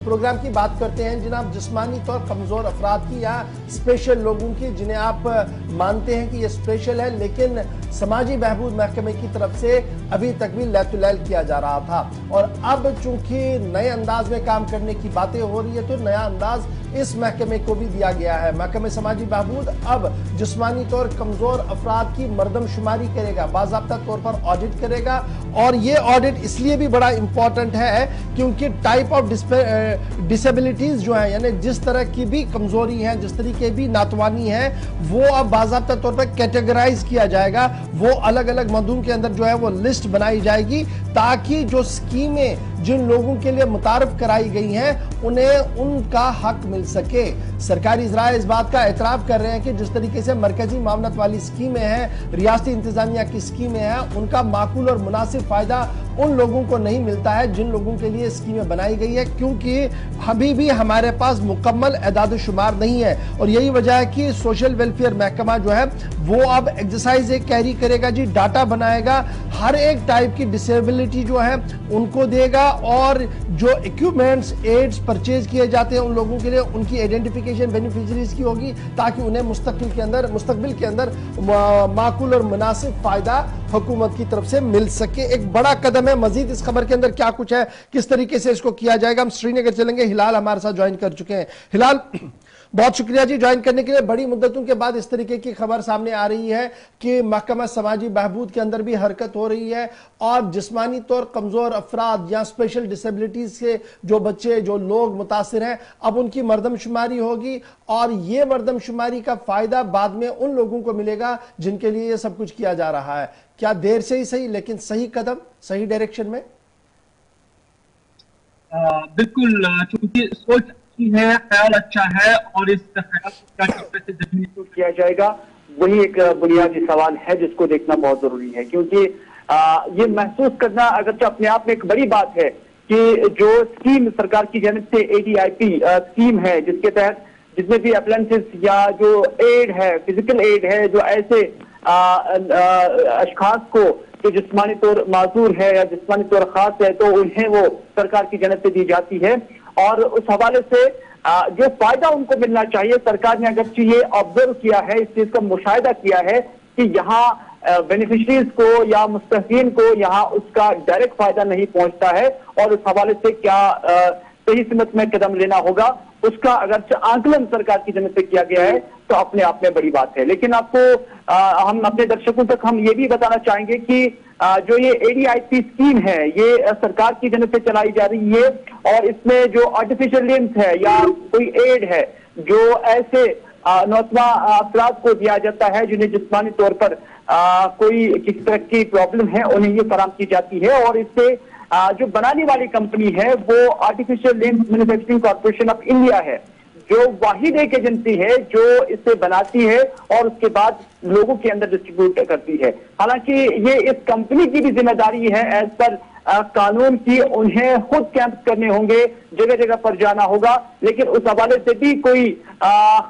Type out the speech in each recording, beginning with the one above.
Programme की बात करते हैं जनाब, जिस्मानी तौर कमजोर अफराद की या स्पेशल लोगों की, जिन्हें आप मानते हैं कि ये स्पेशल है, लेकिन समाजी बहबूद महकमे की तरफ से अभी तक भी लैतुलैल किया जा रहा था। और अब चूंकि नए अंदाज में काम करने की बातें हो रही है तो नया अंदाज इस महकमे को भी दिया गया है। महकमे समाजी बहबूद अब जिस्मानी तौर कमजोर अफराद की मरदमशुमारी करेगा, बाज़ाब्ता तौर पर ऑडिट करेगा। और ये ऑडिट इसलिए भी बड़ा इंपॉर्टेंट है क्योंकि टाइप ऑफ डिसेबिलिटीज जो है, यानी जिस तरह की भी कमजोरी है, जिस तरीके भी नातवानी है, वो अब बाज़ाब्ता तौर पर कैटेगराइज किया जाएगा। वो अलग अलग मदून के अंदर जो है वो लिस्ट बनाई जाएगी ताकि जो स्कीमें जिन लोगों के लिए मुतारफ कराई गई हैं उन्हें उनका हक मिल सके। सरकारी इजरा इस बात का एतराफ कर रहे हैं कि जिस तरीके से मरकजी मामलत वाली स्कीमें हैं, रियासती इंतजामिया की स्कीमें हैं, उनका माकूल और मुनासिब फायदा उन लोगों को नहीं मिलता है जिन लोगों के लिए स्कीमें बनाई गई है, क्योंकि अभी भी हमारे पास मुकम्मल एदाद शुमार नहीं है। और यही वजह है कि सोशल वेलफेयर महकमा जो है वो अब एक्सरसाइज एक कैरी करेगा जी, डाटा बनाएगा, हर एक टाइप की डिसेबिलिटी जो है उनको देगा, और जो इक्विपमेंट्स एड्स परचेज किए जाते हैं उन लोगों के लिए उनकी आइडेंटिफिकेशन बेनिफिशरीज की होगी ताकि उन्हें मुस्तकबिल के अंदर माकूल और मुनासिब फायदा हुकूमत की तरफ से मिल सके। एक बड़ा कदम है। मजीद इस खबर के अंदर क्या कुछ है, किस तरीके से इसको किया जाएगा, हम श्रीनगर चलेंगे। हिलाल हमारे साथ ज्वाइन कर चुके हैं। हिलाल, बहुत शुक्रिया जी ज्वाइन करने के लिए। बड़ी मुद्दतों के बाद इस तरीके की खबर सामने आ रही है कि महकमा समाजी बहबूद के अंदर भी हरकत हो रही है और जिस्मानी तौर कमजोर अफराद या स्पेशल डिसेबिलिटीज से जो बच्चे, जो लोग मुतासिर हैं, अब उनकी मरदमशुमारी होगी और ये मरदमशुमारी का फायदा बाद में उन लोगों को मिलेगा जिनके लिए ये सब कुछ किया जा रहा है। क्या देर से ही सही, लेकिन सही कदम, सही डायरेक्शन में? बिल्कुल, चूंकि सोच है, ख्याल अच्छा है और इस ख्याल से जमीनी किया जाएगा, वही एक बुनियादी सवाल है जिसको देखना बहुत जरूरी है। क्योंकि ये महसूस करना अगरचे अपने आप में एक बड़ी बात है कि जो स्कीम सरकार की जानिब से ADIP स्कीम है, जिसके तहत जितने भी अप्लायंसेस या जो एड है, फिजिकल एड है, जो ऐसे अशखास को जो जिस्मानी तौर माजूर है या जिस्मानी तौर खास है तो उन्हें वो सरकार की जानिब से दी जाती है। और उस हवाले से जो फायदा उनको मिलना चाहिए, सरकार ने अगरचे ये ऑब्जर्व किया है, इस चीज का मुशाहिदा किया है कि यहाँ बेनिफिशरीज को या मुस्तफीन को यहाँ उसका डायरेक्ट फायदा नहीं पहुंचता है और उस हवाले से क्या सही सिमत में कदम लेना होगा उसका अगरचे आंकलन सरकार की जानिब से किया गया है तो अपने आप में बड़ी बात है। लेकिन आपको हम अपने दर्शकों तक हम ये भी बताना चाहेंगे कि जो ये ADIP स्कीम है ये सरकार की जानिब से चलाई जा रही है और इसमें जो आर्टिफिशियल लिम्स है या कोई एड है जो ऐसे नौजवा अफराद को दिया जाता है जिन्हें जिस्मानी तौर पर कोई किसी तरह की प्रॉब्लम है, उन्हें ये फराहम की जाती है। और इससे जो बनाने वाली कंपनी है वो artificial limbs manufacturing corporation of India है, जो वाहिद एक एजेंसी है जो इसे बनाती है और उसके बाद लोगों के अंदर डिस्ट्रीब्यूट करती है। हालांकि ये इस कंपनी की भी जिम्मेदारी है एज पर कानून की, उन्हें खुद कैंप करने होंगे, जगह जगह पर जाना होगा, लेकिन उस हवाले से भी कोई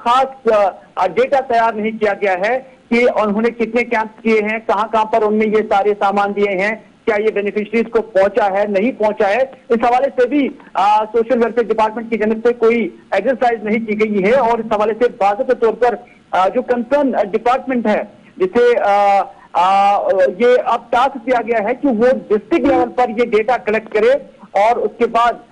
खास डेटा तैयार नहीं किया गया है कि उन्होंने कितने कैंप किए हैं, कहां कहां पर उनने ये सारे सामान दिए हैं, क्या ये बेनिफिशरीज को पहुंचा है, नहीं पहुंचा है। इस हवाले से भी सोशल वेलफेयर डिपार्टमेंट की जानिब से कोई एक्सरसाइज नहीं की गई है और इस हवाले से बाज़ाब्ते तौर पर जो कंसर्न डिपार्टमेंट है जिसे ये अब टास्क दिया गया है कि वो डिस्ट्रिक्ट लेवल पर ये डेटा कलेक्ट करे और उसके बाद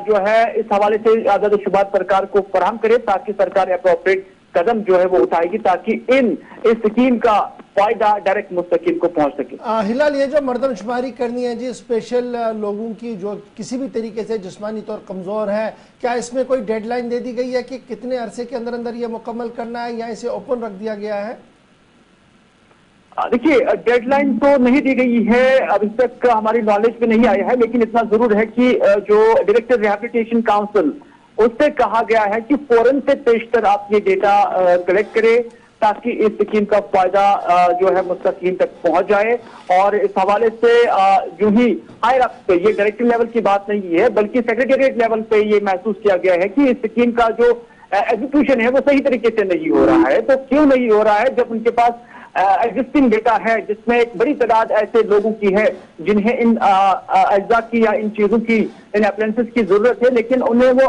जो है इस हवाले से आदाद शुबात सरकार को फराहम करे ताकि सरकार अप्रोप्रिएट कदम जो है वो उठाएगी ताकि इस स्कीम का फायदा डायरेक्ट मुस्तकीम को पहुंच सके। हिलाल, ये जो मरदमशुमारी करनी है जी स्पेशल लोगों की जो किसी भी तरीके से जिस्मानी तौर कमजोर है, क्या इसमें कोई डेडलाइन दे दी गई है कि कितने अरसे के अंदर अंदर ये मुकम्मल करना है या इसे ओपन रख दिया गया है? देखिए, डेडलाइन तो नहीं दी गई है, अभी तक हमारी नॉलेज में नहीं आया है, लेकिन इतना जरूर है कि जो डायरेक्टर रिहैबिलिटेशन काउंसिल उससे कहा गया है कि फौरन से पेशतर आप ये डेटा कलेक्ट करें ताकि इस स्कीम का फायदा जो है मुस्तकीम तक पहुंच जाए। और इस हवाले से जो ही हायर अप पे, ये डायरेक्टर लेवल की बात नहीं है बल्कि सेक्रेटेरिएट लेवल पे ये महसूस किया गया है कि इस स्कीम का जो एग्जीक्यूशन है वो सही तरीके से नहीं हो रहा है। तो क्यों नहीं हो रहा है? जब उनके पास एग्जिस्टिंग डेटा है, जिसमें एक बड़ी तादाद ऐसे लोगों की है जिन्हें इन अज्जा की या इन चीजों की, इन अप्लायंसेस की जरूरत है, लेकिन उन्हें वो